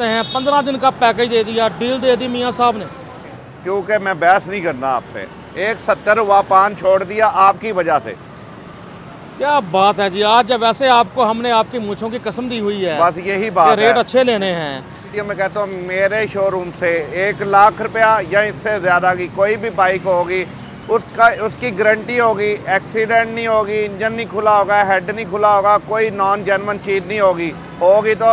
करते हैं, 15 दिन का पैकेज दे दिया, डील दे दी मियाँ साहब ने। क्योंकि मैं बहस नहीं करना आपसे, 170 हुआ, 5 छोड़ दिया आपकी वजह से। क्या बात है जी, आज वैसे आपको हमने आपकी मूंछों की कसम दी हुई है, बस यही बात है, रेट अच्छे लेने हैं। ये मैं कहता हूँ मेरे शोरूम से 1 लाख रुपया या इससे ज़्यादा की कोई भी बाइक होगी, उसकी गारंटी होगी, एक्सीडेंट नहीं होगी, इंजन नहीं खुला होगा, हेड नहीं खुला होगा, कोई नॉन जेन्युइन चीज़ नहीं होगी तो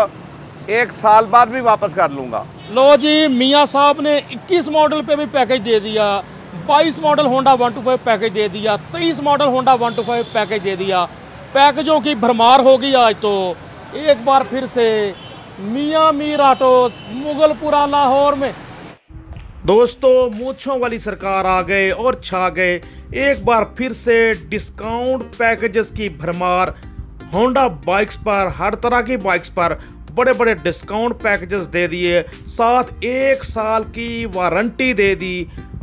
1 साल बाद भी वापस कर लूँगा। लो जी, मियाँ साहब ने 21 मॉडल पे भी पैकेज दे दिया, 22 मॉडल होंडा 125 पैकेज दे दिया, 23 मॉडल होंडा 125 पैकेज दे दिया। पैकेजों की भरमार होगी आज तो। एक बार फिर से मियाँ मीर ऑटोस मुगलपुरा लाहौर में। दोस्तों, मूंछों वाली सरकार आ गए और छा गए। एक बार फिर से डिस्काउंट पैकेजेस की भरमार होंडा बाइक्स पर, हर तरह की बाइक्स पर बड़े बड़े डिस्काउंट पैकेजेस दे दिए, साथ 1 साल की वारंटी दे दी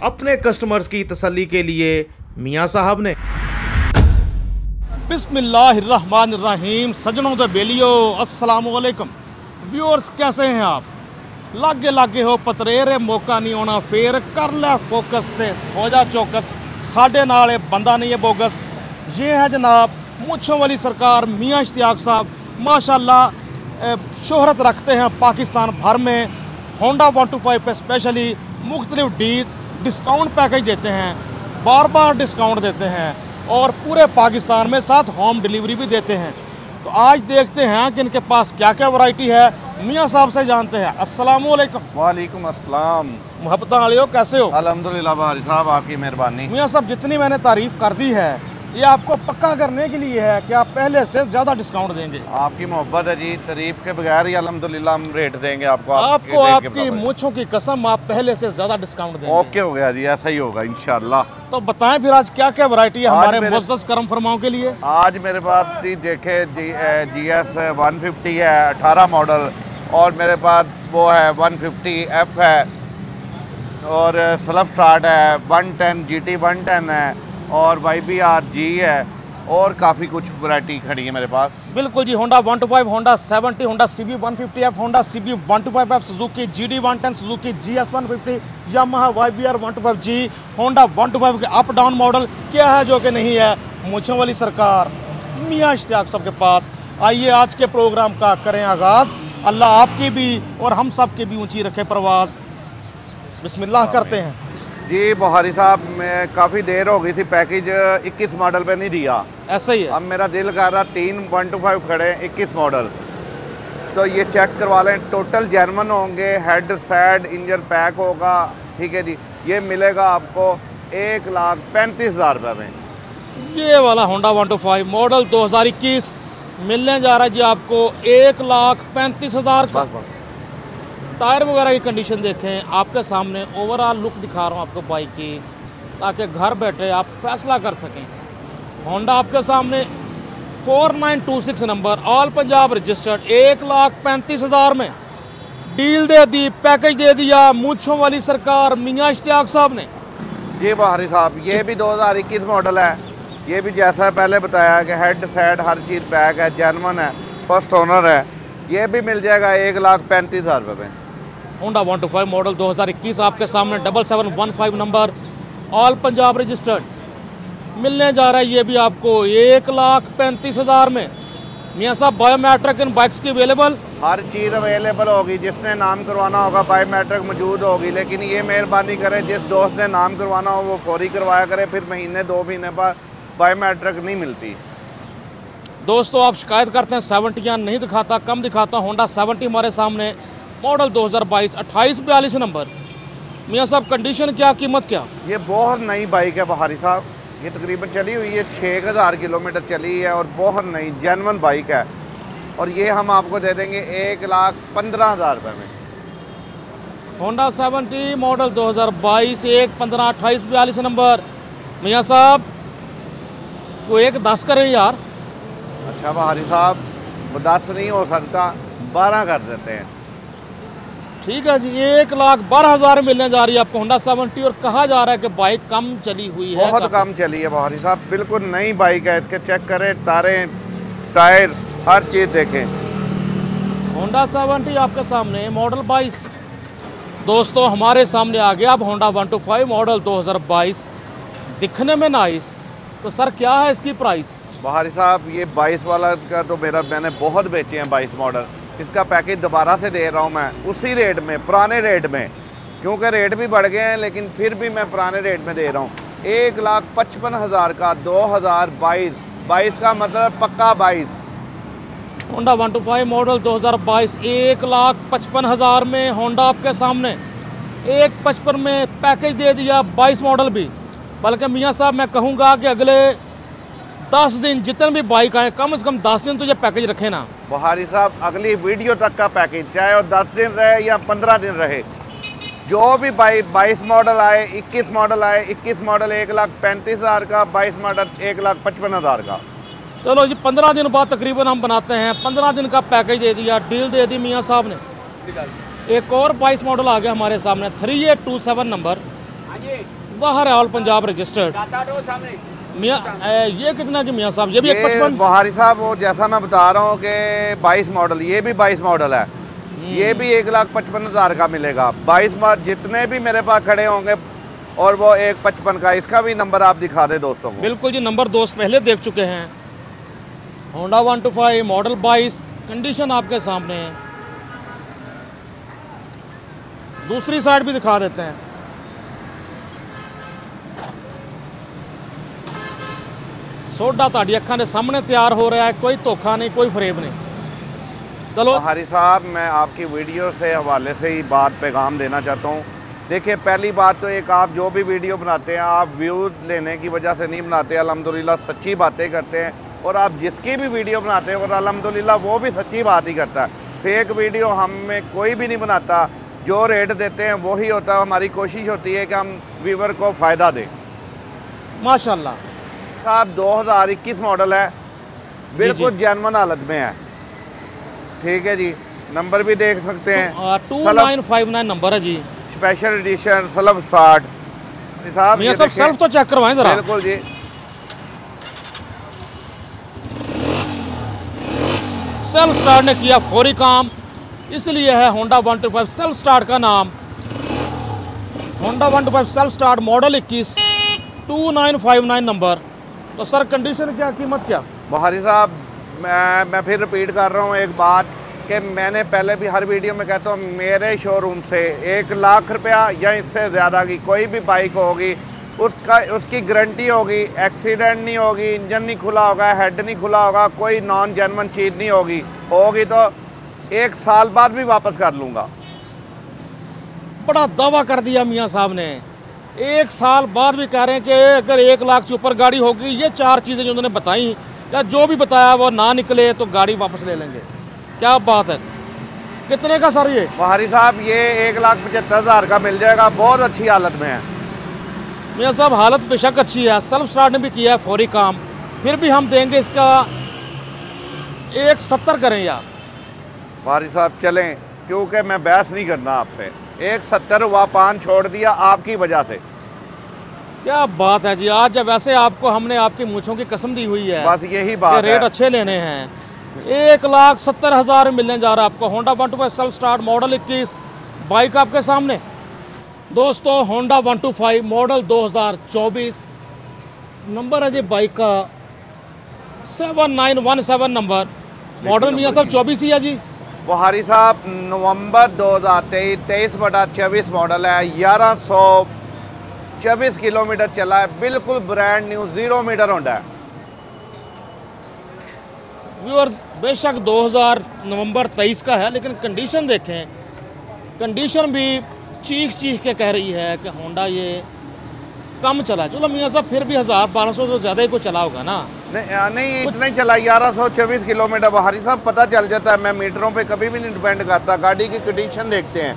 अपने कस्टमर्स की तसल्ली के लिए मियाँ साहब ने। बिस्मिल्लाहिर्रहमानिर्रहीम। सजनों दे बेलियो, अस्सलाम वालेकुम व्यूअर्स, कैसे हैं आप? लागे लागे हो पतरेरे, मौका नहीं होना फेर, कर ले फोकस ते हो जा चौकस, साढ़े नाल बंदा नहीं है बोगस। ये है जनाब मूंछों वाली सरकार मियाँ इश्तियाक साहब, माशाल्लाह शोहरत रखते हैं पाकिस्तान भर में। होंडा 125 पे स्पेशली मुख्तलिफ डील्स, डिस्काउंट पैकेज देते हैं, बार बार डिस्काउंट देते हैं और पूरे पाकिस्तान में साथ होम डिलीवरी भी देते हैं। तो आज देखते हैं कि इनके पास क्या क्या वैरायटी है, मियाँ साहब से जानते हैं। अस्सलाम वालेकुम। वालेकुम अस्सलाम। मोहब्बत वाले हो, कैसे हो? अल्हम्दुलिल्लाह भाई साहब, आपकी मेहरबानी। मियाँ साहब, जितनी मैंने तारीफ़ कर दी है ये आपको पक्का करने के लिए है कि आप पहले से ज़्यादा डिस्काउंट देंगे। आपकी मोहब्बत है जी, तारीफ के बगैर ही अल्हम्दुलिल्लाह हम रेट देंगे आपको आपकी मूंछों की कसम, आप पहले से ज़्यादा डिस्काउंट देंगे। ओके हो गया जी, ऐसा ही होगा इंशाल्लाह। तो बताएं फिर आज क्या क्या वैरायटी है हमारे मुअज़्ज़ज़ करम फरमाओं के लिए? आज मेरे पास जी देखे GS 150 है 18 मॉडल, और मेरे पास वो है 150F है, और सेल्फ स्टार्ट है 110 GT 110 है, और YBR G है, और काफ़ी कुछ वैरायटी खड़ी है मेरे पास। बिल्कुल जी, Honda 125, Honda 70, Honda CB 150F, Honda CB 125F, Suzuki GD 110, Suzuki GS 150, Yamaha YBR 125G, Honda 125 के अप डाउन मॉडल। क्या है जो कि नहीं है मूंछों वाली सरकार मियाँ इश्तियाक साहब के पास। आइए आज के प्रोग्राम का करें आगाज़। अल्लाह आपकी भी और हम सब की भी ऊँची रखे परवाज़। बिस्मिल्लाह करते हैं जी। बुहारी साहब, मैं काफ़ी देर हो गई थी, पैकेज 21 मॉडल पे नहीं दिया। ऐसा ही है। अब मेरा दिल कर रहा 3 125 खड़े 21 मॉडल, तो ये चेक करवा लें, टोटल जेन्युइन होंगे, हेड सेड इंजन पैक होगा, ठीक है जी। ये मिलेगा आपको 1,35,000 रुपये में। ये वाला होंडा 125 मॉडल 2021 मिलने जा रहा है जी आपको 1,35,000 का। टायर वगैरह की कंडीशन देखें, आपके सामने ओवरऑल लुक दिखा रहा हूँ आपको बाइक की, ताकि घर बैठे आप फैसला कर सकें। होंडा आपके सामने 4926 नंबर, ऑल पंजाब रजिस्टर्ड, 1,35,000 में डील दे दी, पैकेज दे दिया मूंछों वाली सरकार मियाँ इश्तियाक साहब ने। जी बुहारी साहब, ये भी 2021 मॉडल है। ये भी जैसा पहले बताया कि हेड सेड हर चीज़ पैक है, जेन्युइन है, फर्स्ट ओनर है। ये भी मिल जाएगा 1,35,000 रुपये में। होंडा 125 मॉडल 2021 आपके सामने 7715 नंबर, ऑल पंजाब रजिस्टर्ड, मिलने जा रहा है ये भी आपको 1,35,000 में। मियाँ साहब, बायोमेट्रिक इन बाइक्स की अवेलेबल, हर चीज़ अवेलेबल होगी। जिसने नाम करवाना होगा बायोमेट्रिक मौजूद होगी, लेकिन ये मेहरबानी करें जिस दोस्त ने नाम करवाना हो वो फौरी करवाया करे, फिर महीने 2 महीने बाद बायोमेट्रिक नहीं मिलती। दोस्तों, आप शिकायत करते हैं 70 नहीं दिखाता, कम दिखाता। होंडा 70 हमारे सामने, मॉडल 2022, 2842 नंबर। मियाँ साहब, कंडीशन क्या, कीमत क्या? ये बहुत नई बाइक है बुहारी साहब, ये तकरीबन चली हुई है 6,000 किलोमीटर चली है, और बहुत नई जेन्युइन बाइक है, और ये हम आपको दे देंगे 1,15,000 रुपये में। Honda 70 model 2022, 1,15, 2842 number. मियाँ साहब, वो 1,10 करें यार। अच्छा बुहारी साहब, वो 10 नहीं हो सकता, 12 कर देते हैं। ठीक है जी, 1,12,000 मिलने जा रही है आपको होंडा 70, और कहा जा रहा है कि बाइक कम चली हुई है, बहुत कम चली है बुहारी साहब, बिल्कुल नई बाइक है। इसके चेक करें, तारें, टायर, हर चीज़ देखें। होंडा 70 आपके सामने मॉडल 22। दोस्तों हमारे सामने आ गया अब होंडा 125 मॉडल 2022, दिखने में नाइस। तो सर क्या है इसकी प्राइस? बहारी साहब ये 22 वाला का तो मैंने बहुत बेचे हैं 22 मॉडल। इसका पैकेज दोबारा से दे रहा हूँ मैं उसी रेट में, पुराने रेट में, क्योंकि रेट भी बढ़ गए हैं लेकिन फिर भी मैं पुराने रेट में दे रहा हूँ। 1,55,000 का 2022, 22 का मतलब पक्का 22। होंडा 125 मॉडल 2022 1,55,000 में होंडा आपके सामने। 1,55 में पैकेज दे दिया 22 मॉडल भी। बल्कि मियाँ साहब मैं कहूँगा कि अगले 10 दिन जितने भी बाइक आए कम से कम 10 दिन तो ये पैकेज रखे ना। बहारी साहब अगली वीडियो तक का पैकेज, चाहे और 10 दिन रहे या 15 दिन रहे, जो भी 22 मॉडल आए, 21 मॉडल आए, 21 मॉडल 1,35,000 का, 22 मॉडल 1,55,000 का। चलो जी 15 दिन बाद तकरीबन हम बनाते हैं। 15 दिन का पैकेज दे दिया, डील दे दी मियाँ साहब ने। एक और 22 मॉडल आ गया हमारे सामने 3827 नंबर, ज़ाहिर ऑल पंजाब रजिस्टर्ड। मियाँ ये कितना की मियाँ साहब? ये भी 1,55। बहारी साहब वो जैसा मैं बता रहा हूँ कि 22 मॉडल, ये भी 22 मॉडल है, ये भी 1,55,000 का मिलेगा। 22 जितने भी मेरे पास खड़े होंगे और वो 1,55 का, इसका भी नंबर आप दिखा दे दोस्तों को। बिल्कुल जी, नंबर दोस्त पहले देख चुके हैं। होंडा 125 मॉडल 22, कंडीशन आपके सामने है। दूसरी साइड भी दिखा देते हैं। सोडा ताड़ी अखा ने सामने तैयार हो रहा है, कोई धोखा नहीं, कोई फरेब नहीं। चलो बहारी साहब मैं आपकी वीडियो से हवाले से ही बात पैगाम देना चाहता हूँ। देखिए पहली बात तो एक, आप जो भी वीडियो बनाते हैं आप व्यूज़ लेने की वजह से नहीं बनाते, अल्हम्दुलिल्लाह सच्ची बातें करते हैं। और आप जिसकी भी वीडियो बनाते हैं और अल्हम्दुलिल्लाह वो भी सच्ची बात ही करता है। फेक वीडियो हमें कोई भी नहीं बनाता, जो रेट देते हैं वही होता है। हमारी कोशिश होती है कि हम व्यूवर को फ़ायदा दें। माशाल्लाह साहब 2021 मॉडल है, बिल्कुल जेन्युइन हालत में है। ठीक है जी, नंबर भी देख सकते हैं। 2959 नंबर है जी, स्पेशल एडिशन, सेल्फ स्टार्ट। साहब मियां साहब सेल्फ तो चेक करवाएं जरा। बिल्कुल जी, सेल्फ स्टार्ट ने किया फौरी काम, इसलिए है होंडा 125 सेल्फ स्टार्ट का नाम। Honda 125 self start model 21, 2959 number. तो सर कंडीशन क्या, कीमत क्या? बहारी साहब मैं फिर रिपीट कर रहा हूँ एक बात कि मैंने पहले भी हर वीडियो में कहता हूँ, मेरे शोरूम से 1,00,000 रुपया या इससे ज़्यादा की कोई भी बाइक होगी उसकी गारंटी होगी, एक्सीडेंट नहीं होगी, इंजन नहीं खुला होगा, हेड नहीं खुला होगा, कोई नॉन जेन्युइन चीज़ नहीं होगी तो 1 साल बाद भी वापस कर लूँगा। बड़ा दावा कर दिया मियाँ साहब ने, 1 साल बाद भी कह रहे हैं कि अगर 1,00,000 से ऊपर गाड़ी होगी, ये 4 चीज़ें जो उन्होंने बताई या जो भी बताया वो ना निकले तो गाड़ी वापस ले लेंगे। क्या बात है। कितने का सर ये? बहारी साहब ये 1,75,000 का मिल जाएगा, बहुत अच्छी हालत में है। मियाँ साहब हालत बेशक अच्छी है, सेल्फ स्टार्ट ने भी किया है फौरी काम, फिर भी हम देंगे इसका 1,70 करें यार। बहारी साहब चलें, क्योंकि मैं बहस नहीं करना आपसे। 1,70 हुआ, 5 छोड़ दिया आपकी वजह से। क्या बात है जी, आज जब वैसे आपको हमने आपकी मूंछों की कसम दी हुई है, बस यही बात है, रेट अच्छे लेने हैं। 1,70,000 मिलने जा रहा है आपको Honda 125 self start model 21 bike आपके सामने। दोस्तों होंडा 125 मॉडल 2024 नंबर है जी बाइक का 7917 नंबर। मॉडल मियाँ साहब 24 ही है जी। बहारी साहब नवंबर 2023 23/24 मॉडल है, 1124 किलोमीटर चला है, बिल्कुल ब्रांड न्यू 0 मीटर होंडा है। व्यूअर्स बेशक 2000 नवंबर 23 का है, लेकिन कंडीशन देखें, कंडीशन भी चीख के कह रही है कि होंडा ये कम चला। चलो मियाँ साहब फिर भी 1000-1200 तो ज़्यादा ही कुछ चला होगा ना? नहीं इतना ही चला, 1124 किलोमीटर। बहारी साहब पता चल जाता है, मैं मीटरों पे कभी भी नहीं डिपेंड करता, गाड़ी की कंडीशन देखते हैं,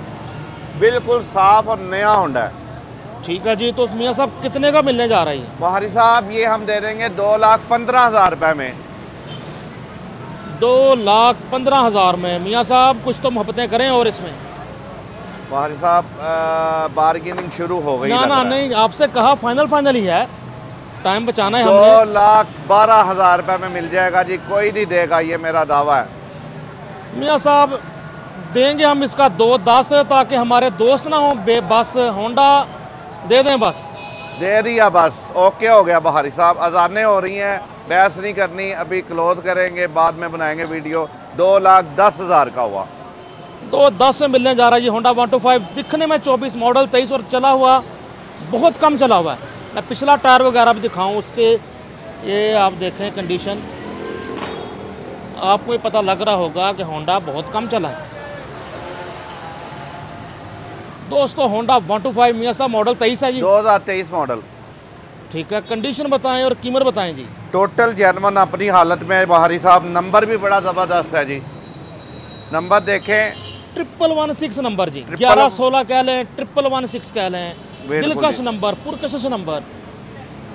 बिल्कुल साफ और नया होंडा है। ठीक है जी, तो मियाँ साहब कितने का मिलने जा रही है? बहारी साहब ये हम दे देंगे 2,15,000 रुपये में। 2,15,000 में। मियाँ साहब कुछ तो मोहब्बतें करें और इसमें। बहारी साहब बार्गेनिंग शुरू हो गई। ना नहीं, आपसे कहा फाइनल ही है, टाइम बचाना है हमने। 2,12,000 रुपये में मिल जाएगा जी, कोई नहीं देगा, ये मेरा दावा है। मियाँ साहब देंगे हम इसका 2.10 ताकि हमारे दोस्त ना हो बस होंडा दे दें बस। दे दिया बस, ओके हो गया बहारी साहब। अजानें हो रही हैं, बहस नहीं करनी, अभी क्लोज करेंगे, बाद में बनाएंगे वीडियो। 2,10,000 का हुआ, 2.10 में मिलने जा रहा है ये होंडा 125। दिखने में 24 मॉडल 23 और चला हुआ बहुत कम चला हुआ है। मैं पिछला टायर वगैरह भी दिखाऊं उसके, ये आप देखें कंडीशन, आपको ये पता लग रहा होगा कि होंडा बहुत कम चला है। दोस्तों होंडा 125 मियां साहब मॉडल 23 है जी, 2023 मॉडल। ठीक है, कंडीशन बताएं और कीमत बताएं जी। टोटल जेनवन अपनी हालत में है बहारी साहब। नंबर भी बड़ा ज़बरदस्त है जी, नंबर देखें, 1116 नंबर जी, 1116 कह लें, 1116 कह लें, बिल्कुल दिलकश जी। नंबर, पुरकशिश नंबर।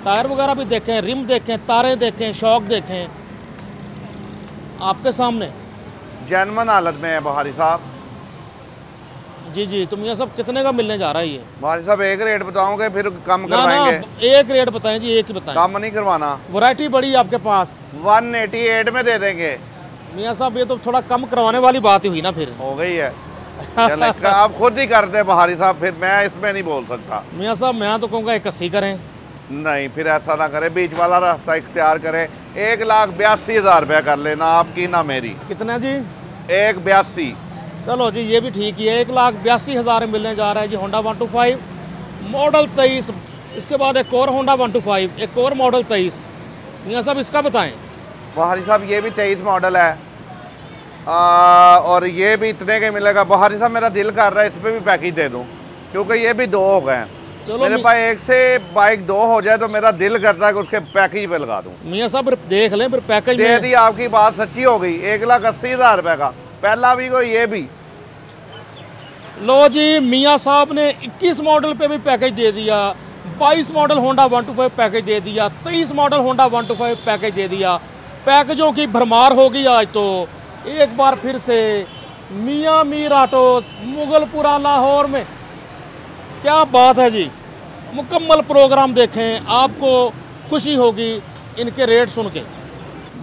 टायर वगैरह भी देखें, रिम देखें, तारे देखें, शॉक देखें, आपके सामने जेनवन हालत में है बहारी साहब। जी जी। तो मियां साहब कितने का मिलने जा रहा है ये? बहारी साहब एक रेट बताओगे फिर कम ना करवाएंगे। एक रेट बताएं जी, एक ही बताएं। कम नहीं करवाना। वैरायटी बड़ी है आपके पास, 188 में दे देंगे। मियां साहब ये तो थोड़ा कम करवाने वाली बात ही हुई ना फिर। हो गई है, चले आप खुद ही कर दे बहारी साहब, फिर मैं इसमें नहीं बोल सकता। मियां साहब मैं तो कहूँगा 81 करें। नहीं, फिर ऐसा ना करें, बीच वाला रास्ता इख्तियार करें। 1,82,000 रुपया कर लेना, आपकी ना मेरी। कितना जी? 1,82। चलो जी ये भी ठीक ही है, 1,82,000 में मिलने जा रहा है जी होंडा 125 मॉडल 23। इसके बाद एक और होंडा 125, एक और मॉडल 23। मियां साहब इसका बताएं। बहारी साहब ये भी 23 मॉडल है, और ये भी इतने के मिलेगा। बहारी साहब मेरा दिल कर रहा है इस पर भी पैकेज दे दूँ, क्योंकि ये भी 2 हो गए हैं। चलो मेरे पास एक से बाइक 2 हो जाए तो मेरा दिल करता है कि उसके पैकेज पे लगा दूँ। मियां साहब फिर देख लें, फिर पैकेज दे में दी, आपकी बात सच्ची हो गई। 1,80,000 रुपये का पहला भी को ये भी। लो जी, मियां साहब ने 21 मॉडल पे भी पैकेज दे दिया, 22 मॉडल होंडा 125 पैकेज दे दिया, 23 मॉडल होंडा 125 पैकेज दे दिया। पैकेजों की भरमार होगी आज तो। एक बार फिर से मियां मीर ऑटोस मुगलपुरा लाहौर में, क्या बात है जी। मुकम्मल प्रोग्राम देखें, आपको खुशी होगी इनके रेट सुन के।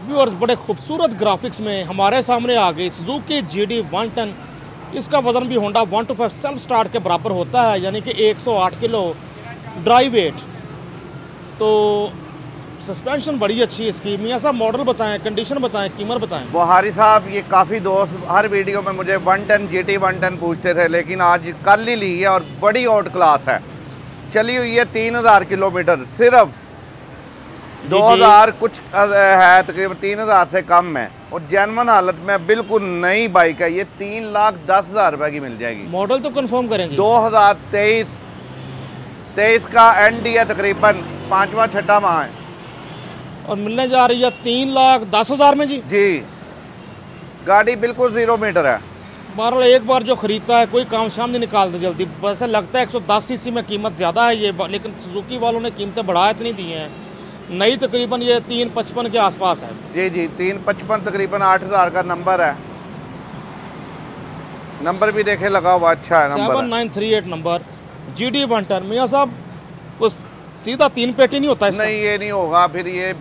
व्यूअर्स बड़े खूबसूरत ग्राफिक्स में हमारे सामने आ गई सुजुकी GD 110। इसका वज़न भी होंडा 125 सेल्फ स्टार्ट के बराबर होता है, यानी कि 108 किलो ड्राई वेट। तो सस्पेंशन बड़ी अच्छी है इसकी। मियां साहब मॉडल बताएं, कंडीशन बताएं, कीमत बताएं। बहारी साहब ये काफ़ी दोस्त हर वीडियो में मुझे 110 GT 110 पूछते थे, लेकिन आज कल ही ली है और बड़ी आउट क्लास है। चली हुई है 3,000 किलोमीटर, सिर्फ 2,000 कुछ है, तकरीबन 3,000 से कम है, और जेनवन हालत में बिल्कुल नई बाइक है। ये 3,10,000 रुपये की मिल जाएगी। मॉडल तो कंफर्म करें जी। 2023 का एंड ही है, तकरीबन 5वां 6वां माह है, और मिलने जा रही है 3,10,000 में जी। जी गाड़ी बिल्कुल 0 मीटर है। बहरहाल एक बार जो खरीदता है कोई काम शाम नहीं निकालता जल्दी। वैसे लगता है 110 सीसी में कीमत ज़्यादा है ये, लेकिन सुजुकी वालों ने कीमतें बढ़ा इतनी दी हैं। नई तकरीबन ये 355 के आसपास है। जी जी 355 तकरीबन 8,000 का नंबर है। नंबर भी देखे लगा हुआ, अच्छा है नंबर। 7938 number GD 110। मियां साहब उस सीधा 3 पेटी नहीं होता इसका? नहीं ये नहीं होगा, फिर ये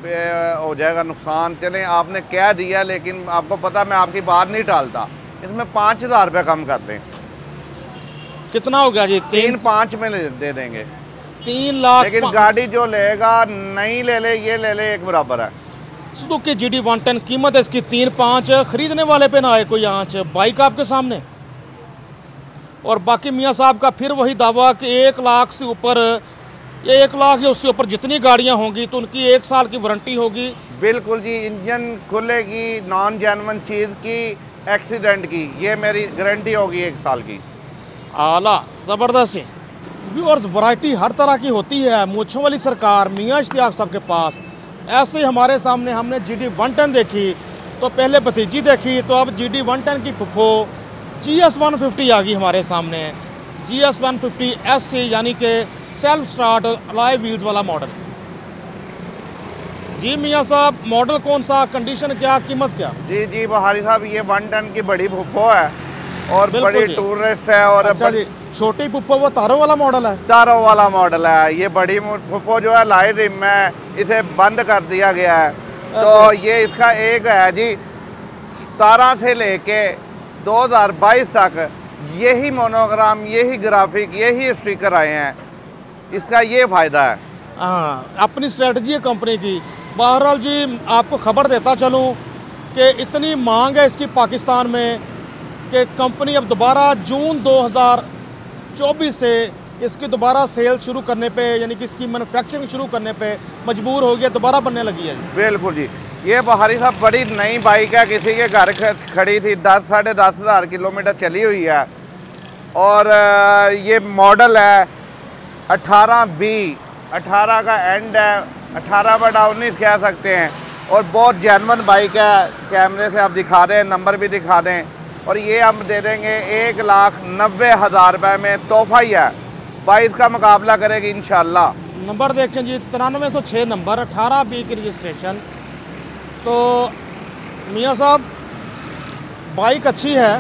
हो जाएगा नुकसान। चलें आपने कह दिया, लेकिन आपको पता मैं आपकी बात नहीं टालता। इसमें 5,000 रुपये कम कर दें। कितना हो गया जी? 3,500 में दे देंगे। 3 लाख। लेकिन गाड़ी जो लेगा नहीं ले ले, ये ले ले, एक बराबर है। सुजुकी GD 110 कीमत है इसकी 3,500। खरीदने वाले पे ना आए कोई आंच। बाइक आपके सामने, और बाकी मियां साहब का फिर वही दावा कि 1 लाख से ऊपर या 1 लाख या उससे ऊपर जितनी गाड़ियां होंगी तो उनकी 1 साल की वारंटी होगी। बिल्कुल जी, इंजन खुलेगी, नॉन जेन्युइन चीज़ की, एक्सीडेंट की, ये मेरी गारंटी होगी 1 साल की। आला ज़बरदस्त है। व्यूअर्स वैरायटी हर तरह की होती है। मूंछों वाली सरकार मियां इश्तियाक साहब के पास। ऐसे ही हमारे सामने हमने GD 110 देखी, तो पहले भतीजी देखी, तो अब GD 110 की फुफो GS 150 आ गई हमारे सामने। GS 150 SC यानी कि सेल्फ स्टार्ट अलॉय व्हील्स वाला मॉडल। जी मियां साहब मॉडल कौन सा, कंडीशन क्या, कीमत क्या? जी जी बहारी साहब ये 110 की बड़ी फुफो है और बिल्कुल बड़ी जी। टूरिस्ट है। और अच्छा जी, छोटी फुफो वो तारों वाला मॉडल है? तारों वाला मॉडल है। ये बड़ी फुफो जो है लाइट रिम है, इसे बंद कर दिया गया है। तो ये इसका एक है जी 17 से लेके 2022 तक यही मोनोग्राम, यही ग्राफिक, यही स्टिकर आए हैं। इसका ये फ़ायदा है। हाँ, अपनी स्ट्रेटजी है कंपनी की। बहरहाल जी, आपको खबर देता चलूँ कि इतनी मांग है इसकी पाकिस्तान में कि कंपनी अब दोबारा जून 2024 से इसकी दोबारा सेल शुरू करने पे, यानी कि इसकी मैन्युफैक्चरिंग शुरू करने पे मजबूर हो गया, दोबारा बनने लगी है। बिल्कुल जी। ये बहारी साहब बड़ी नई बाइक है, किसी के घर खड़ी थी, 10 साढ़े 10 हज़ार किलोमीटर चली हुई है। और ये मॉडल है 18B, 18 का एंड है, 18/19 कह सकते हैं। और बहुत जेन्युइन बाइक है। कैमरे से आप दिखा दें, नंबर भी दिखा दें। और ये हम दे देंगे 1,90,000 रुपये में, तोहफा ही है। 22 का मुकाबला करेगी इंशाल्लाह। नंबर देखें जी, 9306 नंबर, 18B की रजिस्ट्रेशन। तो मियाँ साहब, बाइक अच्छी है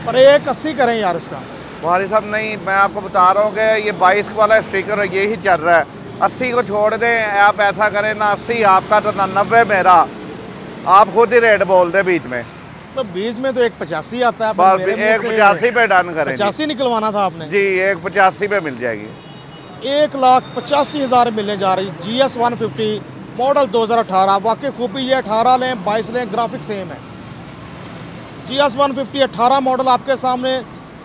पर 180 करें यार इसका। बहारी साहब नहीं, मैं आपको बता रहा हूँ कि ये 22 वाला स्टिकर यही चल रहा है। 80 को छोड़ दें, आप ऐसा करें ना 80 आपका तो ना 90 मेरा। आप खुद ही रेट बोल दें बीच में। तो बीच में तो 185 आता है, बस 185 पे डन करें। 85 निकलवाना था आपने जी, 185 पे मिल जाएगी। 1,85,000 मिलने जा रही। GS 150 model 2018। वाकई खूबी ये 18 लें 22 लें, ग्राफिक सेम है। GS 150 18 मॉडल आपके सामने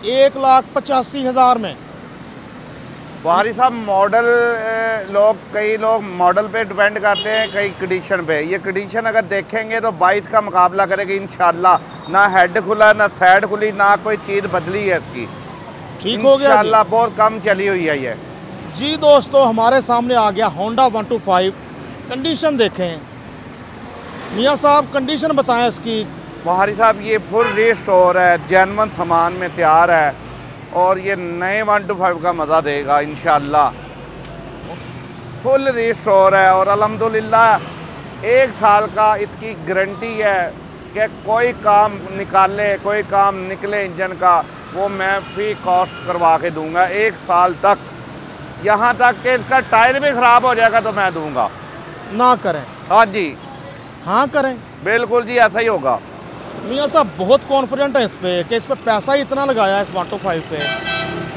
1,85,000 में। बहारी साहब मॉडल कई लोग मॉडल पे डिपेंड करते हैं, कई कंडीशन पे। ये कंडीशन अगर देखेंगे तो 22 का मुकाबला करेगी इंशाल्लाह। ना हेड खुला, ना साइड खुली, ना कोई चीज़ बदली है इसकी। ठीक हो गया इंशाल्लाह। बहुत कम चली हुई है ये जी। दोस्तों, हमारे सामने आ गया होंडा 125। कंडीशन देखें मियाँ साहब, कंडीशन बताएं इसकी। बहारी साहब ये फुल रिस्टोर है, जेन्युइन सामान में तैयार है। और ये नए 125 का मज़ा देगा इंशाल्लाह। फुल रिस्टोर है और अल्हम्दुलिल्लाह 1 साल का इसकी गारंटी है कि कोई काम निकाले, कोई काम निकले इंजन का, वो मैं फ्री कॉस्ट करवा के दूंगा 1 साल तक। यहाँ तक कि इसका टायर भी ख़राब हो जाएगा तो मैं दूंगा। ना करें। हाँ जी, हाँ करें। बिल्कुल जी, ऐसा ही होगा। मियाँ साहब बहुत कॉन्फिडेंट है इस पे कि इस पे पैसा ही इतना लगाया है इस 125 पे,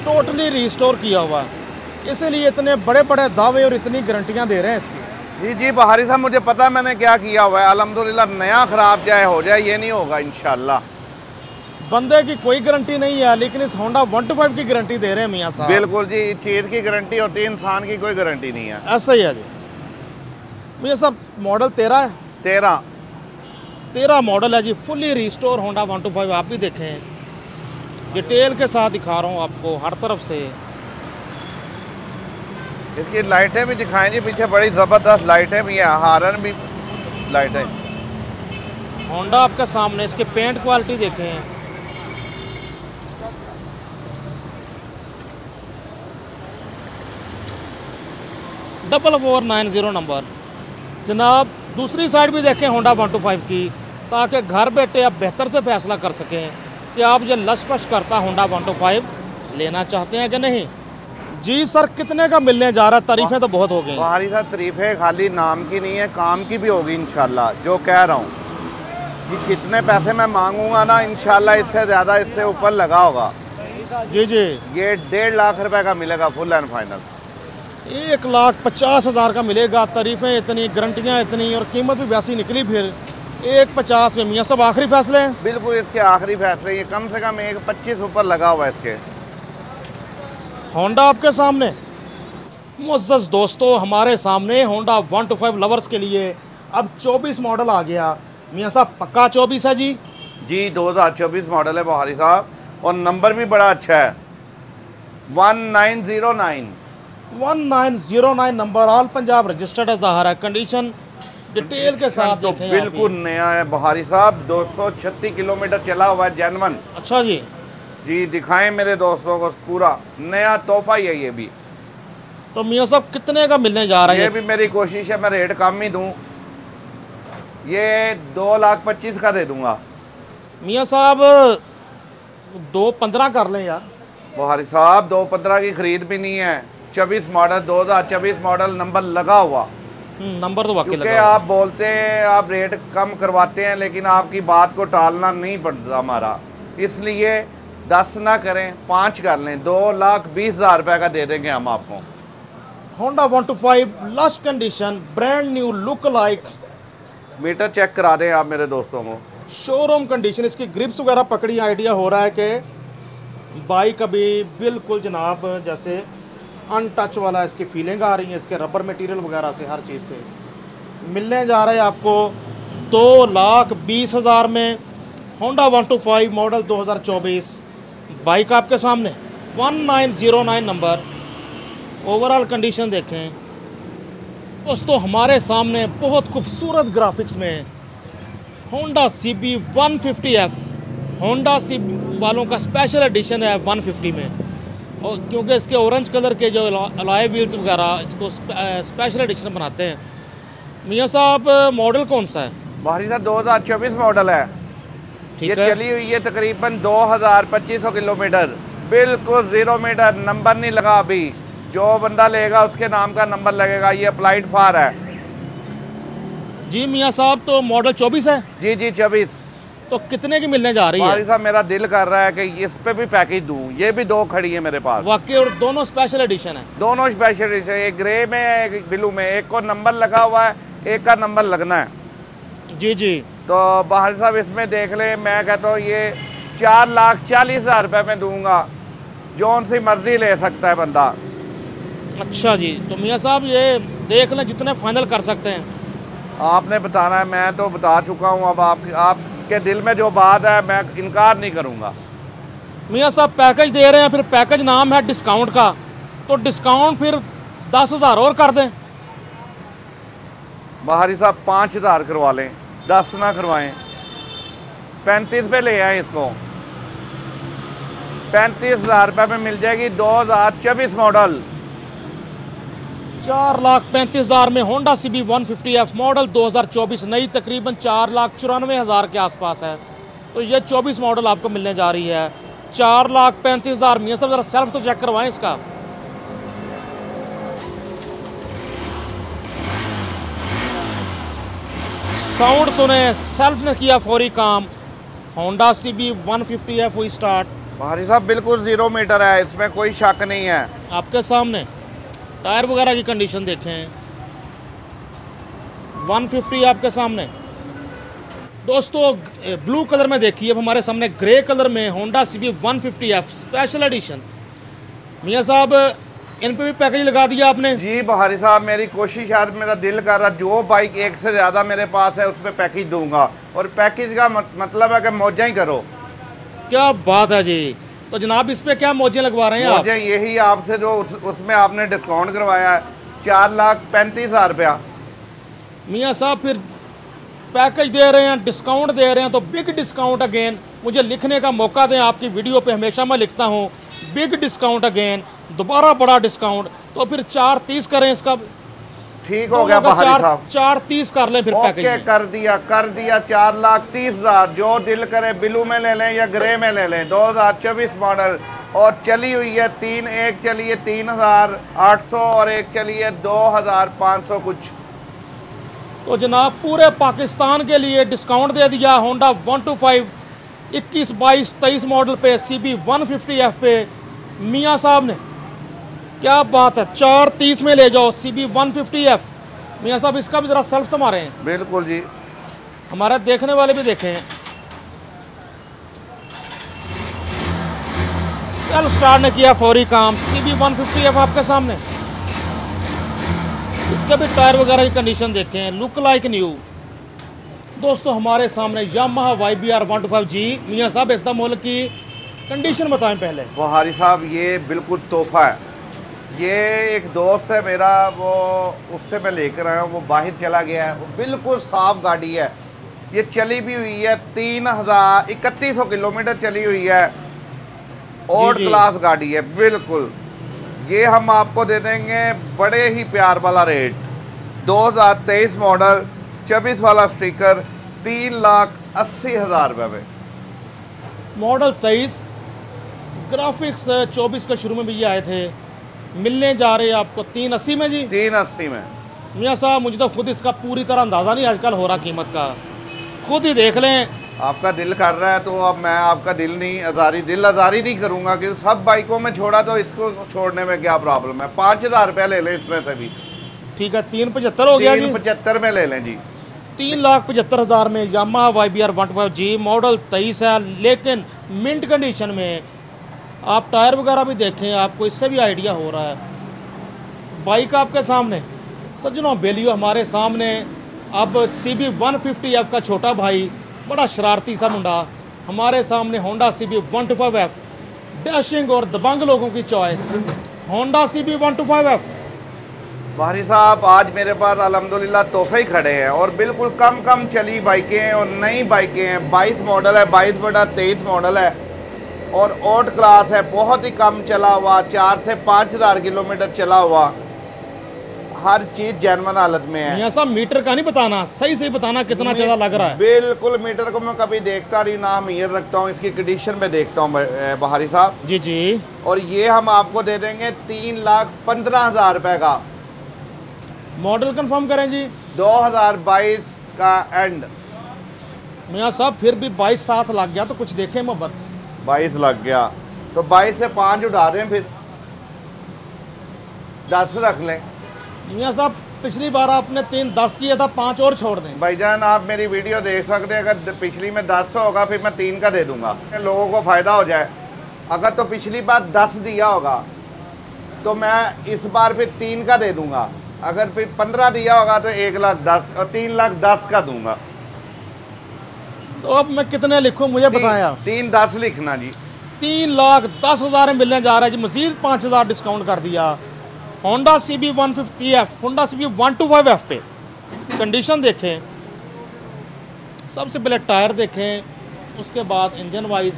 टोटली रिस्टोर किया हुआ है, इसीलिए इतने बड़े बड़े दावे और इतनी गारंटियाँ दे रहे हैं इसकी। जी जी बहारी साहब, मुझे पता है मैंने क्या किया हुआ है। अल्हम्दुलिल्लाह नया ख़राब चाहे हो जाए, ये नहीं होगा इंशाल्लाह। बंदे की कोई गारंटी नहीं है, लेकिन इस होंडा 125 की गारंटी दे रहे हैं मियाँ साहब। बिल्कुल जी, चीज़ की गारंटी होती है, इंसान की कोई गारंटी नहीं है। ऐसा ही है जी। मियाँ साहब मॉडल 13 है। 13 मॉडल है जी, फुल्ली रिस्टोर होंडा 125। आप भी देखें, डिटेल के साथ दिखा रहा हूँ आपको हर तरफ से। इसकी लाइटें भी दिखाएं जी, पीछे बड़ी ज़बरदस्त लाइटें भी हैं, हारन भी लाइटें। होंडा आपके सामने, इसके पेंट क्वालिटी देखें। Double 490 number. जनाब दूसरी साइड भी देखें होंडा 125 की, ताकि घर बैठे आप बेहतर से फैसला कर सकें कि आप जो लशपश करता होंडा 125 लेना चाहते हैं कि नहीं। जी सर, कितने का मिलने जा रहा है? तारीफें तो बहुत हो गई। बहारी साहब तारीफें खाली नाम की नहीं है, काम की भी होगी इंशाल्लाह। जो कह रहा हूँ कि कितने पैसे मैं मांगूंगा ना, इंशाल्लाह इससे ज़्यादा, इससे ऊपर लगा होगा। जी जी, ये 1.5 लाख रुपए का मिलेगा फुल एंड फाइनल। 1,50,000 का मिलेगा। तारीफें इतनी, गारंटियाँ इतनी और कीमत भी वैसी निकली। फिर 1,50 में मियाँ सब आखिरी फैसले हैं। बिल्कुल इसके आखिरी फैसले। ये कम से कम 1,25 ऊपर लगा हुआ है इसके। होंडा आपके सामने। मुअज़्ज़ज़ दोस्तों, हमारे सामने होंडा 125 लवर्स के लिए अब 24 मॉडल आ गया। मियाँ साहब पक्का 24 है जी? जी 2024 मॉडल है बहारी साहब, और नंबर भी बड़ा अच्छा है, 1909। 1909 नंबर, ऑल पंजाब रजिस्टर्ड है, ज़ाहिर है। कंडीशन डिटेल के साथ तो देखें। बिल्कुल नया है बहारी साहब, 236 किलोमीटर चला हुआ है, जेन्युइन। अच्छा जी। जी दिखाएं मेरे दोस्तों को, पूरा नया तोहफा ही है ये भी। तो मियाँ साहब कितने का मिलने जा रहा है? ये भी मेरी कोशिश है मैं रेट कम ही दूं, ये 2,25,000 का दे दूंगा। मियाँ साहब 2,15 कर लें यार। बहारी साहब 2,15 की खरीद भी नहीं है। 24 मॉडल, 2024 मॉडल, नंबर लगा हुआ। नंबर तो वाकई क्योंकि लगा। आप बोलते हैं, आप रेट कम करवाते हैं, लेकिन आपकी बात को टालना नहीं पड़ता हमारा। इसलिए 10 ना करें, 5 कर लें, 2,20,000 रुपये का दे देंगे हम आपको। Honda 125 lush condition, brand new look like. Meter check करा दें आप मेरे दोस्तों को। शोरूम कंडीशन, इसकी ग्रिप्स वगैरह पकड़ी, आइडिया हो रहा है कि बाइक अभी बिल्कुल जनाब जैसे अनटच वाला, इसकी फीलिंग आ रही है, इसके रबर मटेरियल वगैरह से, हर चीज़ से। मिलने जा रहा है आपको 2,20,000 में होंडा 125 मॉडल 2024। बाइक आपके सामने 1909 नंबर। ओवरऑल कंडीशन देखें दोस्तों, हमारे सामने बहुत खूबसूरत ग्राफिक्स में Honda CB 150F, Honda CB वालों का स्पेशल एडिशन है 150 में। और क्योंकि इसके ऑरेंज कलर के जो अलॉय व्हील्स वगैरह इसको स्पेशल एडिशन बनाते हैं। मियाँ साहब मॉडल कौन सा है? बाहरी साहब 2024 मॉडल है। ये चली हुई है तकरीबन 2,2500 किलोमीटर, बिल्कुल 0 मीटर, नंबर नहीं लगा अभी। जो बंदा लेगा उसके नाम का नंबर लगेगा। ये अप्लाइड फार है जी। मियाँ साहब तो मॉडल 24 है? जी जी 24। तो कितने की मिलने जा रही है? बाहरी साहब मेरा दिल कर रहा है कि इस पे भी पैकेज दूं। ये भी 2 खड़ी है मेरे पास वाकई, और दोनों स्पेशल एडिशन है। दोनों स्पेशल एडिशन, एक ग्रे में है, एक ब्लू में। एक को नंबर लगा हुआ है, एक का नंबर लगना है। जी जी। तो बाहरी साहब इसमें देख ले, मैं कहता हूँ ये 4,40,000 रुपये में दूंगा। जौन सी मर्जी ले सकता है बंदा। अच्छा जी, तो मियाँ साहब ये देख लें, जितने फाइनल कर सकते हैं। आपने बताना है, मैं तो बता चुका हूँ। अब आपके दिल में जो बात है मैं इनकार नहीं करूँगा। मियाँ साहब पैकेज दे रहे हैं, फिर पैकेज नाम है डिस्काउंट का, तो डिस्काउंट फिर 10,000 और कर दें। बाहरी साहब 5,000 करवा लें, 10 ना करवाएं। 35 पे ले आए इसको। 35,000 रुपये में मिल जाएगी 2024 मॉडल। 4,35,000 में होंडा CB 150F मॉडल 2024 नई, तकरीबन 4,94,000 के आसपास है। तो ये 24 मॉडल आपको मिलने जा रही है 4,35,000। मियाँ साहब ज़रा सेल्फ तो चेक करवाएं इसका। साउंड सुने, सेल्फ ने किया फौरी काम। होंडा CB 150F हुई स्टार्ट। बाहरी साहब बिल्कुल 0 मीटर है, इसमें कोई शक नहीं है। आपके सामने टायर वगैरह की कंडीशन देखें, 150 आपके सामने। दोस्तों ब्लू कलर में देखिए, अब हमारे सामने ग्रे कलर में Honda CB 150F special edition. मियाँ साहब इन पे भी पैकेज लगा दिया आपने? जी बाहरी साहब, मेरी कोशिश है, मेरा दिल कर रहा, जो बाइक एक से ज़्यादा मेरे पास है उस पर पैकेज दूंगा। और पैकेज का मतलब है कि मौजा ही करो। क्या बात है जी। तो जनाब इस पे क्या मौजें लगवा रहे हैं आप? मौजें यही आपसे जो उसमें आपने डिस्काउंट करवाया है 4,35,000 रुपया। मियाँ साहब फिर पैकेज दे रहे हैं, डिस्काउंट दे रहे हैं, तो बिग डिस्काउंट अगेन। मुझे लिखने का मौका दें, आपकी वीडियो पे हमेशा मैं लिखता हूँ बिग डिस्काउंट अगेन, दोबारा बड़ा डिस्काउंट। तो फिर 4,30 करें इसका। ठीक हो गया बाहरी साहब, 4,30 कर लें फिर पैकेज में। कर दिया 4,30,000। जो दिल करे ब्लू में ले लें या ग्रे में ले लें। 2024 मॉडल और चली हुई है 3, एक चली है 3,800 और एक चली है 2,500 कुछ। तो जनाब पूरे पाकिस्तान के लिए डिस्काउंट दे दिया होंडा 125 21, 22, 23 मॉडल पे CB 150F पे मियाँ साहब ने। क्या बात है, 4,30 में ले जाओ CB 150F। मियाँ साहब इसका भी ज़रा सेल्फ तो मारे हैं। बिल्कुल जी, हमारे देखने वाले भी देखें। सेल्फ स्टार्ट ने किया फौरी काम। CB 150F आपके सामने। इसके भी टायर वगैरह की कंडीशन देखें, लुक लाइक न्यू। दोस्तों हमारे सामने यामाहा YBR 125G। मियाँ साहब इसका मॉडल की कंडीशन बताएं पहले। बुहारी साहब ये बिल्कुल तोहफा है। ये एक दोस्त है मेरा, वो उससे मैं लेकर आया हूँ, वो बाहर चला गया है। वो बिल्कुल साफ गाड़ी है। ये चली भी हुई है 3,3100 किलोमीटर चली हुई है। और क्लास गाड़ी है बिल्कुल। ये हम आपको दे देंगे बड़े ही प्यार वाला रेट। 2023 मॉडल 24 वाला स्टिकर 3,80,000 रुपये में। मॉडल 23 ग्राफिक्स 24 के शुरू में भी ये आए थे। मिलने जा रहे हैं आपको 380 में जी। 380 में। मियाँ साहब मुझे तो खुद इसका पूरी तरह अंदाज़ा नहीं आजकल हो रहा कीमत का। खुद ही देख लें आपका दिल कर रहा है तो अब मैं आपका दिल आज़ारी नहीं करूँगा, क्योंकि सब बाइकों में छोड़ा तो इसको छोड़ने में क्या प्रॉब्लम है। 5,000 रुपये ले लें इसमें से भी। ठीक है, 375 हो गया जी। 375 में ले लें जी। 3,75,000 में यामाहा YBR 125G मॉडल 23 है, लेकिन मिंट कंडीशन में। आप टायर वगैरह भी देखें, आपको इससे भी आइडिया हो रहा है। बाइक आपके सामने सज्जनों, बेलियो हमारे सामने। अब CB 150F का छोटा भाई, बड़ा शरारती सा मुंडा, हमारे सामने होंडा CB 125F। डैशिंग और दबंग लोगों की चॉइस, होंडा CB 125F। बाहरी साहब, आज मेरे पास अल्हम्दुलिल्लाह तोहफे ही खड़े हैं और बिल्कुल कम चली बाइकें हैं और नई बाइकें हैं। 22 मॉडल है, 22/23 मॉडल है और ओल्ड क्लास है, बहुत ही कम चला हुआ, 4 से 5,000 किलोमीटर चला हुआ। हर चीज़ जेन्युइन हालत में है। ऐसा मीटर का नहीं बताना, सही बताना कितना ज़्यादा लग रहा है। बिल्कुल, मीटर को मैं कभी देखता नहीं, ना मीर रखता हूँ, इसकी कंडीशन में देखता हूँ बाहरी साहब। जी जी। और ये हम आपको दे देंगे 3,15,000 रुपये का। मॉडल कंफर्म करें जी। 2022 का एंड। मियाँ साहब फिर भी 22 साथ लग गया तो कुछ देखें मोहब्बत। 22 लग गया तो 22 से 5 उठा दें, फिर 10 रख लें। मियाँ साहब पिछली बार आपने 3-10 किया था, 5 और छोड़ दें। भाईजान आप मेरी वीडियो देख सकते हैं, अगर पिछली में 10 होगा फिर मैं 3 का दे दूंगा, लोगों को फ़ायदा हो जाए। अगर तो पिछली बार 10 दिया होगा तो मैं इस बार फिर 3 का दे दूंगा। अगर फिर 15 दिया होगा तो 1,10,000 और 3,10,000 का दूंगा। तो अब मैं कितने लिखूं मुझे बताएं आप। 3,10,000 लिखना जी। 3,10,000 में मिलने जा रहा है जी, मजीद 5,000 डिस्काउंट कर दिया। Honda CB 150F, Honda CB 125F पे कंडीशन देखें। सबसे पहले टायर देखें, उसके बाद इंजन वाइज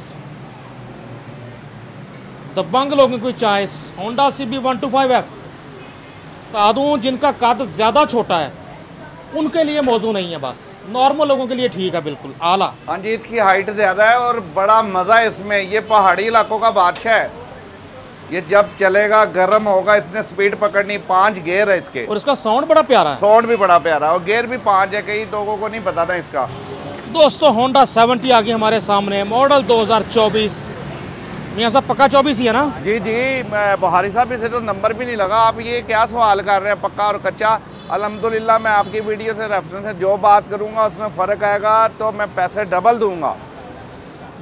दबंग लोगों की चॉइस। होंडा CB 125F बता दूँ, जिनका कद ज़्यादा छोटा है उनके लिए मौजू नहीं है, बस नॉर्मल लोगों के लिए ठीक है, बिल्कुल आला। हाँ जी, इसकी हाइट ज़्यादा है और बड़ा मज़ा है इसमें। ये पहाड़ी इलाकों का बादशाह है, ये जब चलेगा गर्म होगा। इसने स्पीड पकड़नी, 5 गियर है इसके और इसका साउंड बड़ा प्यारा है। साउंड भी बड़ा प्यारा है और गियर भी 5 है, कई लोगों को नहीं पता था इसका। दोस्तों होंडा 70 आ गई हमारे सामने, मॉडल 2024। मियाँ साहब पक्का 24 ही है ना? जी जी, बुहारी साहब इसे तो नंबर भी नहीं लगा। आप ये क्या सवाल कर रहे हैं, पक्का और कच्चा? अल्हम्दुलिल्लाह मैं आपकी वीडियो से रेफरेंस से जो बात करूँगा उसमें फ़र्क आएगा तो मैं पैसे डबल दूँगा।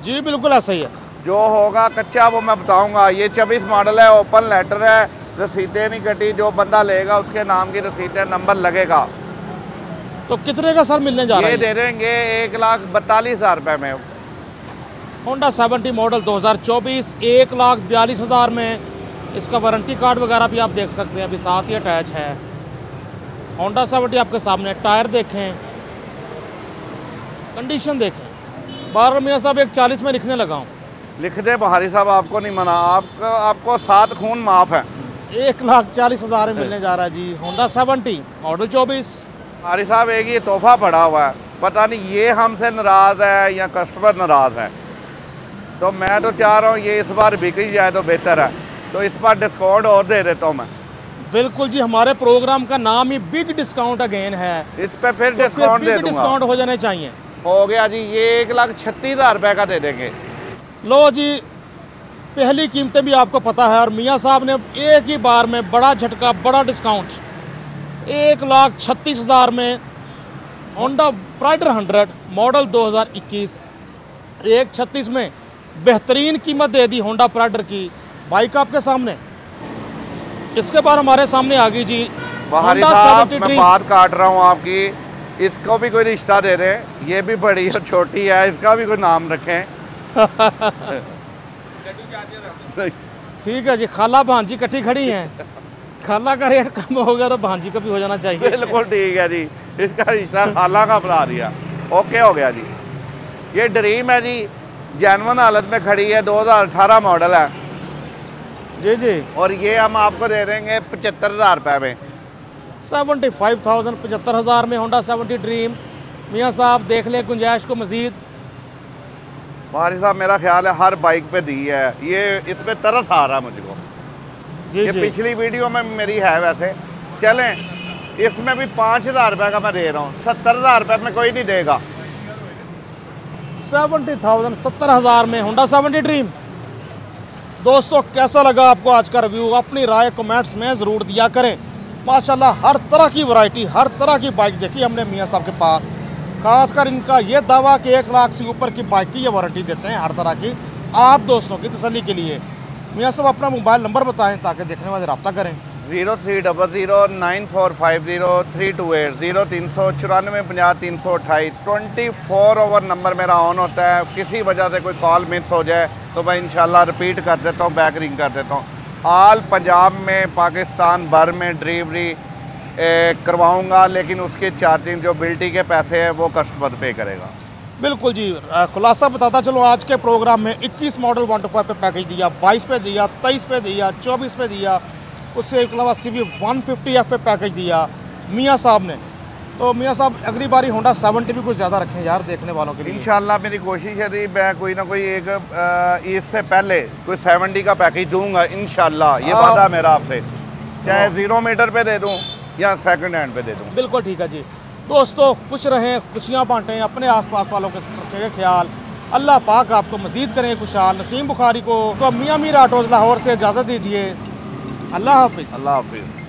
जी बिल्कुल ऐसा ही है, जो होगा कच्चा वो मैं बताऊँगा। ये 24 मॉडल है, ओपन लेटर है, रसीदें नहीं कटी। जो बंदा लेगा उसके नाम की रसीद है, नंबर लगेगा। तो कितने का सर मिलने जा रहा है? ये दे देंगे 1,42,000 रुपये में। होंडा 70 मॉडल 2024 1,42,000 में। इसका वारंटी कार्ड वगैरह भी आप देख सकते हैं, अभी साथ ही अटैच है। होंडा 70 आपके सामने। टायर देखें, कंडीशन देखें। 12 मियाँ साहब 1,40 में लिखने लगा हूँ। लिख दे बुहारी साहब, आपको नहीं मना, आपको 7 खून माफ़ है। 1,40,000 में मिलने जा रहा है जी, होंडा 70 मॉडल 24। बुहारी साहब एक ये तोहफा पड़ा हुआ है, पता नहीं ये हमसे नाराज़ है या कस्टमर नाराज़ है। तो मैं तो चाह रहा हूँ ये इस बार बिक ही जाए तो बेहतर है, तो इस बार डिस्काउंट और दे देता हूँ मैं। बिल्कुल जी, हमारे प्रोग्राम का नाम ही बिग डिस्काउंट अगेन है, इस पे फिर तो डिस्काउंट दे बिग दूंगा। डिस्काउंट हो जाने चाहिए। हो गया जी, ये 1,36,000 रुपये का दे देंगे। लो जी, पहली कीमतें भी आपको पता है और मियाँ साहब ने एक ही बार में बड़ा झटका, बड़ा डिस्काउंट। 1,36,000 में होंडा प्राइडर 100 मॉडल 2021 1,36 में बेहतरीन कीमत दे दी होंडा प्राइडर की। बाइक आपके सामने। इसके बाद हमारे सामने आ गई जी बाहरी होंडा साहब, 70 मैं ड्रीम। बात काट रहा हूँ आपकी, इसको भी कोई रिश्ता दे रहे हैं। ये भी बड़ी और छोटी है, इसका भी कोई नाम रखें। ठीक है जी, खाला भांजी इकट्ठी खड़ी हैं। खाला का रेट कम हो गया तो भांजी का भी हो जाना चाहिए। बिल्कुल ठीक है जी, इसका रिश्ता खाला का बना दिया। ओके हो गया जी। ये ड्रीम है जी, जेन्युइन हालत में खड़ी है, 2018 मॉडल है जी जी। और ये हम आपको दे देंगे 75,000 रुपये में। 75,000 75,000 में होंडा 70 ड्रीम। मियाँ साहब देख लें गुंजाइश को मज़ीद। बाहरी साहब मेरा ख्याल है हर बाइक पे दी है, ये इसमें तरस आ रहा है मुझको। जी ये जी। पिछली वीडियो में मेरी है वैसे। चलें, इसमें भी 5,000 रुपये का मैं दे रहा हूँ, 70,000 रुपये में कोई नहीं देगा। 70,000 70,000 में होंडा 70 ड्रीम। दोस्तों कैसा लगा आपको आज का रिव्यू, अपनी राय कमेंट्स में ज़रूर दिया करें। माशाल्लाह हर तरह की वैरायटी, हर तरह की बाइक देखी हमने मियाँ साहब के पास। खासकर इनका ये दावा कि 1 लाख से ऊपर की बाइक की ये वारंटी देते हैं हर तरह की, आप दोस्तों की तसल्ली के लिए। मियाँ साहब अपना मोबाइल नंबर बताएं ताकि देखने वाले रब्ता करें। 0300925328 039450 24 ओवर नंबर मेरा ऑन होता है। किसी वजह से कोई कॉल मिस हो जाए तो मैं इंशाल्लाह रिपीट कर देता हूँ, बैक रिंग कर देता हूँ। आल पंजाब में, पाकिस्तान भर में डिलीवरी करवाऊँगा, लेकिन उसके चार्जिंग जो बिल्टी के पैसे हैं वो कस्टमर पे करेगा। बिल्कुल जी, खुलासा बताता चलो आज के प्रोग्राम में 21 मॉडल 125 पे पैकेज दिया, 22 पे दिया, 23 पे दिया, 24 पे दिया, उससे अलावा CB 150F पे पैकेज दिया मियाँ साहब ने। तो मियाँ साहब अगली बारी होंडा 70 भी कुछ ज़्यादा रखें यार देखने वालों के लिए। इंशाल्लाह मेरी कोशिश है कि मैं कोई ना कोई एक इससे पहले कोई 70 का पैकेज दूंगा इंशाल्लाह, ये वादा मेरा आपसे, चाहे 0 मीटर पे दे दूं या सेकंड हैंड पे दे दूं। बिल्कुल ठीक है जी। दोस्तों खुश रहें, खुशियाँ बांटें, अपने आसपास वालों के रखें ख्याल। अल्लाह पाक आपको मज़ीद करें खुशहाल। नसीम बुखारी को तो मियाँ मीर ऑटोज़ लाहौर से इजाज़त दीजिए। अल्लाह हाफिज़। अल्लाह हाफिज़।